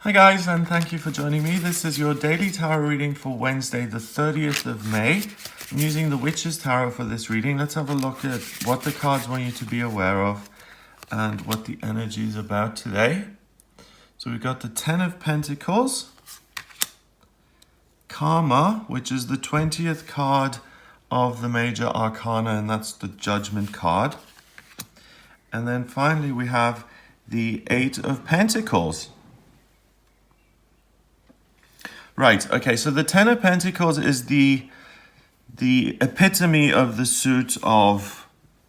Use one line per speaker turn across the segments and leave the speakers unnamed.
Hi guys, and thank you for joining me. This is your daily tarot reading for Wednesday, the 30th of May. I'm using the Witch's Tarot for this reading. Let's have a look at what the cards want you to be aware of and what the energy is about today. So we've got the Ten of Pentacles, Karma, which is the 20th card of the Major Arcana, and that's the Judgment card. And then finally we have the Eight of Pentacles. Right, okay, so the Ten of Pentacles is the epitome of the suit of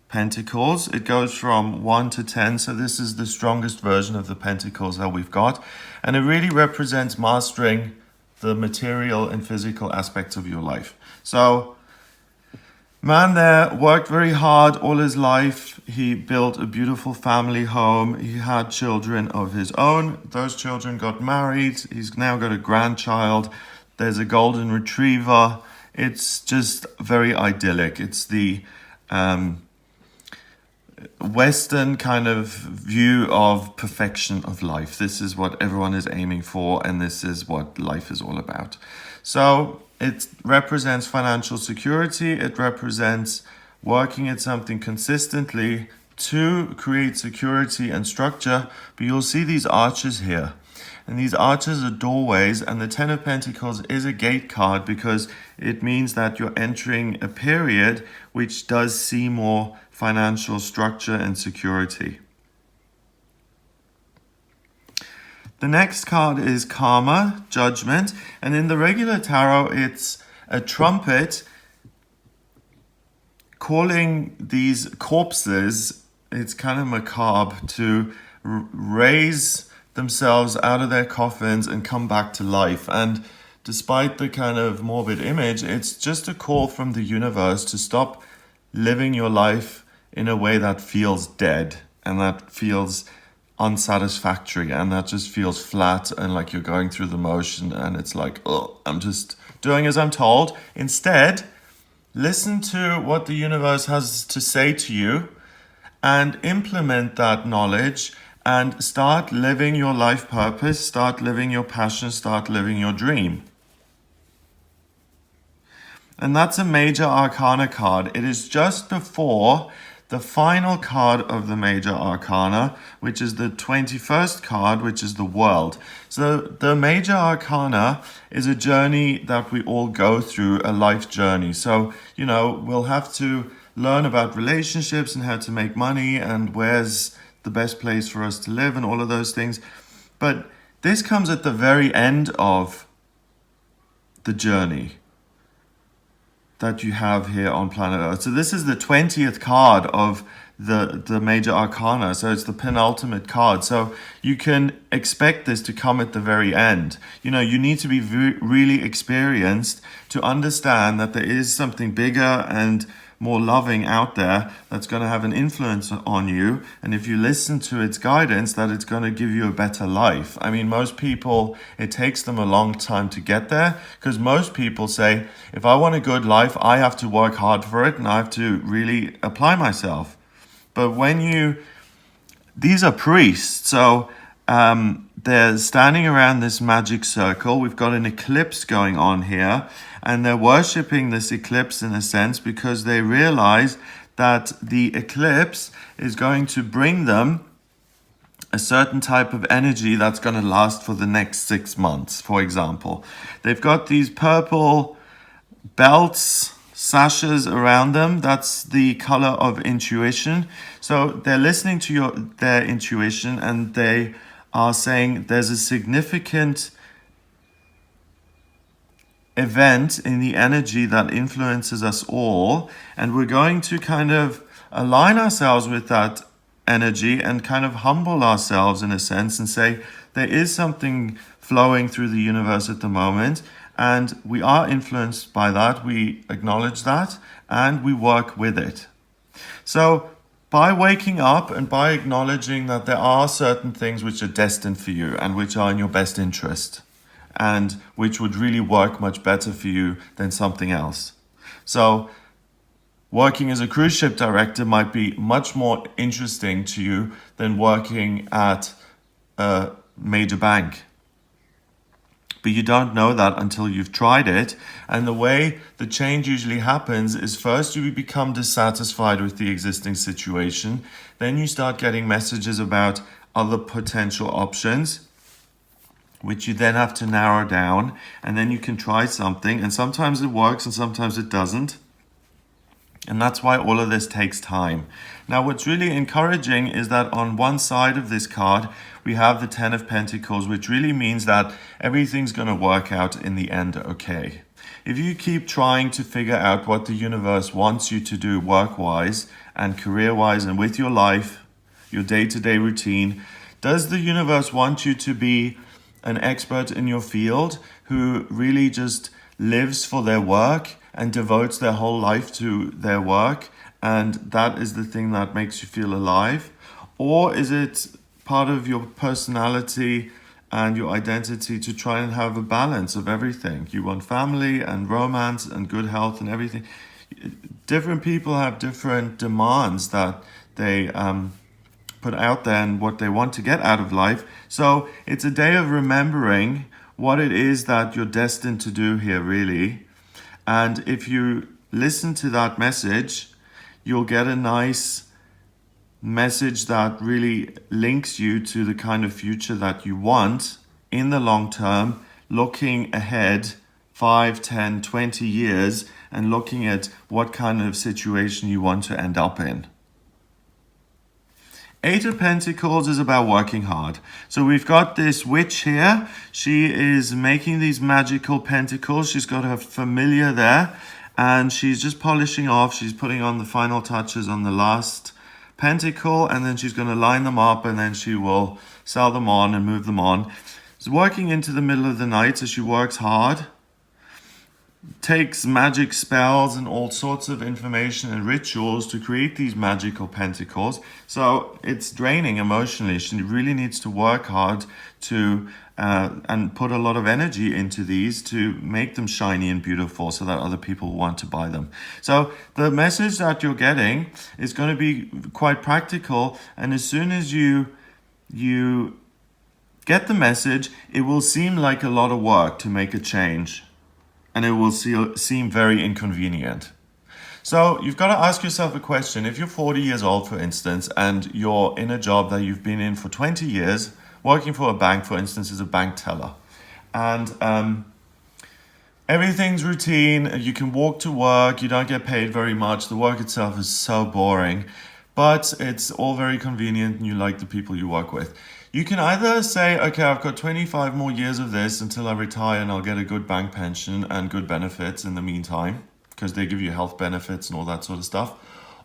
Pentacles. It goes from 1 to 10, so this is the strongest version of the Pentacles that we've got. And it really represents mastering the material and physical aspects of your life. So, man there worked very hard all his life. He built a beautiful family home. He had children of his own. Those children got married. He's now got a grandchild. There's a golden retriever. It's just very idyllic. It's the Western kind of view of perfection of life. This is what everyone is aiming for, and this is what life is all about. So it represents financial security. It represents working at something consistently to create security and structure. But you'll see these arches here. And these arches are doorways, and the Ten of Pentacles is a gate card because it means that you're entering a period which does see more financial structure and security. The next card is Karma, Judgment, and in the regular tarot it's a trumpet calling these corpses, it's kind of macabre, to raise themselves out of their coffins and come back to life. And despite the kind of morbid image, it's just a call from the universe to stop living your life in a way that feels dead and that feels unsatisfactory and that just feels flat and like you're going through the motion and it's like, oh, I'm just doing as I'm told. Instead, listen to what the universe has to say to you and implement that knowledge and start living your life purpose, start living your passion, start living your dream. And that's a Major Arcana card. It is just before the final card of the Major Arcana, which is the 21st card, which is the World. So the Major Arcana is a journey that we all go through, a life journey. So, you know, we'll have to learn about relationships and how to make money and where's the best place for us to live and all of those things. But this comes at the very end of the journey that you have here on planet Earth. So this is the 20th card of the Major Arcana. So it's the penultimate card. So you can expect this to come at the very end. You know, you need to be really experienced to understand that there is something bigger and more loving out there that's going to have an influence on you. And if you listen to its guidance, that it's going to give you a better life. I mean, most people, it takes them a long time to get there because most people say, if I want a good life, I have to work hard for it and I have to really apply myself. But these are priests, so they're standing around this magic circle. We've got an eclipse going on here, and they're worshipping this eclipse in a sense because they realize that the eclipse is going to bring them a certain type of energy that's going to last for the next 6 months, for example. They've got these purple belts, sashes around them. That's the color of intuition. So they're listening to their intuition, and they are saying there's a significant event in the energy that influences us all, and we're going to kind of align ourselves with that energy and kind of humble ourselves in a sense and say there is something flowing through the universe at the moment and we are influenced by that. We acknowledge that and we work with it. So by waking up and by acknowledging that there are certain things which are destined for you and which are in your best interest and which would really work much better for you than something else. So working as a cruise ship director might be much more interesting to you than working at a major bank. But you don't know that until you've tried it. And the way the change usually happens is first you become dissatisfied with the existing situation. Then you start getting messages about other potential options, which you then have to narrow down. And then you can try something. And sometimes it works and sometimes it doesn't. And that's why all of this takes time. Now, what's really encouraging is that on one side of this card, we have the Ten of Pentacles, which really means that everything's going to work out in the end okay. If you keep trying to figure out what the universe wants you to do work-wise and career-wise and with your life, your day-to-day routine, does the universe want you to be an expert in your field who really just lives for their work and devotes their whole life to their work, and that is the thing that makes you feel alive? Or is it part of your personality and your identity to try and have a balance of everything? You want family and romance and good health and everything. Different people have different demands that they put out there and what they want to get out of life. So it's a day of remembering what it is that you're destined to do here, really. And if you listen to that message, you'll get a nice message that really links you to the kind of future that you want in the long term, looking ahead 5, 10, 20 years and looking at what kind of situation you want to end up in. Eight of Pentacles is about working hard. So we've got this witch here. She is making these magical pentacles. She's got her familiar there and she's just polishing off. She's putting on the final touches on the last pentacle, and then she's going to line them up, and then she will sell them on and move them on. She's working into the middle of the night, so she works hard. Takes magic spells and all sorts of information and rituals to create these magical pentacles. So it's draining emotionally. She really needs to work hard to and put a lot of energy into these to make them shiny and beautiful so that other people want to buy them. So the message that you're getting is going to be quite practical, and as soon as you get the message, it will seem like a lot of work to make a change. And it will seem very inconvenient. So you've got to ask yourself a question. If you're 40 years old, for instance, and you're in a job that you've been in for 20 years, working for a bank, for instance, as a bank teller, and everything's routine, you can walk to work, you don't get paid very much, the work itself is so boring, but it's all very convenient and you like the people you work with. You can either say, okay, I've got 25 more years of this until I retire and I'll get a good bank pension and good benefits in the meantime, because they give you health benefits and all that sort of stuff.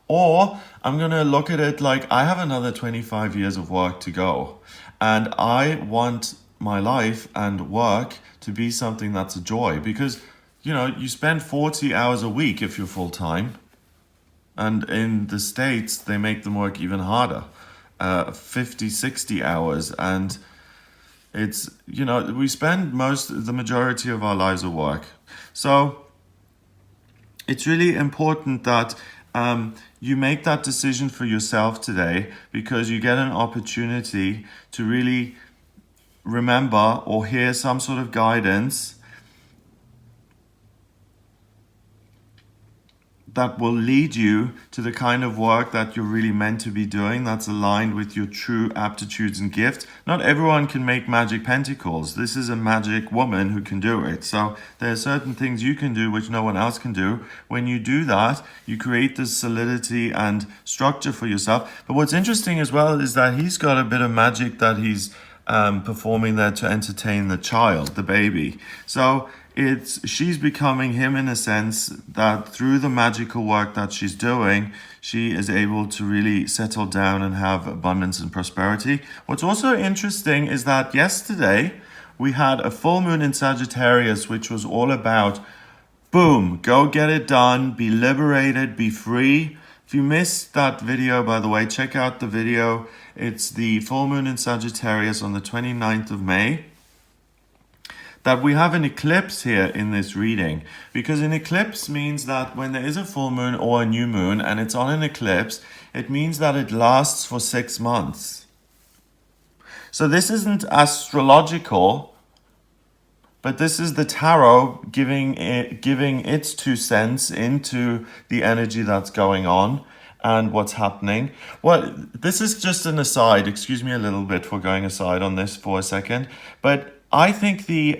Or I'm going to look at it like I have another 25 years of work to go. And I want my life and work to be something that's a joy, because, you know, you spend 40 hours a week if you're full time. And in the States, they make them work even harder. 50, 60 hours, and it's, you know, we spend the majority of our lives at work. So it's really important that you make that decision for yourself today, because you get an opportunity to really remember or hear some sort of guidance that will lead you to the kind of work that you're really meant to be doing, that's aligned with your true aptitudes and gifts. Not everyone can make magic pentacles. This is a magic woman who can do it. So there are certain things you can do which no one else can do. When you do that, you create this solidity and structure for yourself. But what's interesting as well is that he's got a bit of magic that he's performing there to entertain the child, the baby. So she's becoming him in a sense, that through the magical work that she's doing, she is able to really settle down and have abundance and prosperity. What's also interesting is that yesterday we had a full moon in Sagittarius, which was all about, boom, go get it done, be liberated, be free. If you missed that video, by the way, check out the video. It's the full moon in Sagittarius on the 29th of May. That we have an eclipse here in this reading, because an eclipse means that when there is a full moon or a new moon and it's on an eclipse, it means that it lasts for 6 months. So this isn't astrological, But this is the tarot giving its 2 cents into the energy that's going on and what's happening. Well, this is just an aside. Excuse me a little bit for going aside on this for a second. But I think the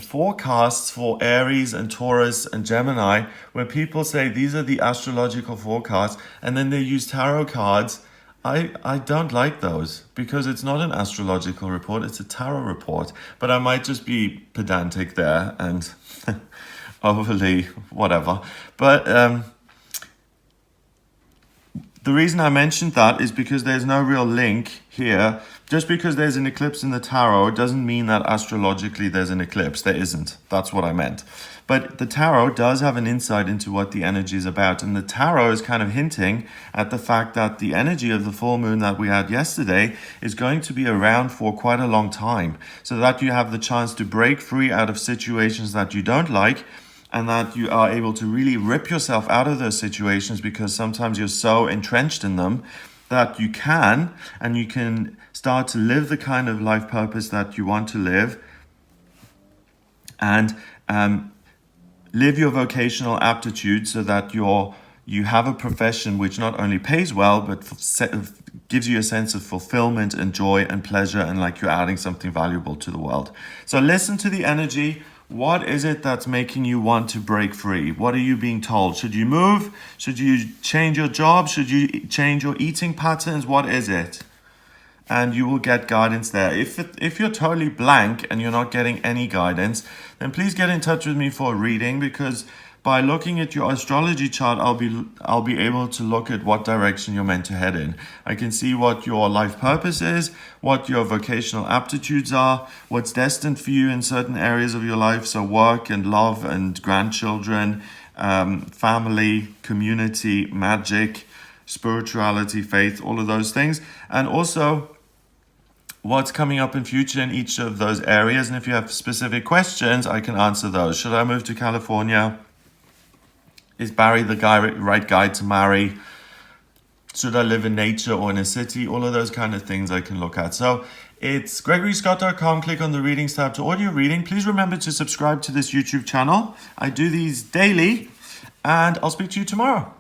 forecasts for Aries and Taurus and Gemini, where people say these are the astrological forecasts and then they use tarot cards, I don't like those because it's not an astrological report, it's a tarot report. But I might just be pedantic there and overly whatever. But the reason I mentioned that is because there's no real link here. Just because there's an eclipse in the tarot doesn't mean that astrologically there's an eclipse. There isn't. That's what I meant. But the tarot does have an insight into what the energy is about. And the tarot is kind of hinting at the fact that the energy of the full moon that we had yesterday is going to be around for quite a long time. So that you have the chance to break free out of situations that you don't like, and that you are able to really rip yourself out of those situations because sometimes you're so entrenched in them that you can start to live the kind of life purpose that you want to live, and live your vocational aptitude so that you have a profession which not only pays well but gives you a sense of fulfillment and joy and pleasure, and like you're adding something valuable to the world. So listen to the energy. What is it that's making you want to break free? What are you being told? Should you move? Should you change your job? Should you change your eating patterns? What is it? And you will get guidance there. If you're totally blank and you're not getting any guidance, then please get in touch with me for a reading, because by looking at your astrology chart, I'll be able to look at what direction you're meant to head in. I can see what your life purpose is, what your vocational aptitudes are, what's destined for you in certain areas of your life, so work and love and grandchildren, family, community, magic, spirituality, faith, all of those things. And also what's coming up in future in each of those areas. And if you have specific questions, I can answer those. Should I move to California? Is Barry the right guy to marry? Should I live in nature or in a city? All of those kind of things I can look at. So it's gregoryscott.com. Click on the readings tab to audio reading. Please remember to subscribe to this YouTube channel. I do these daily, and I'll speak to you tomorrow.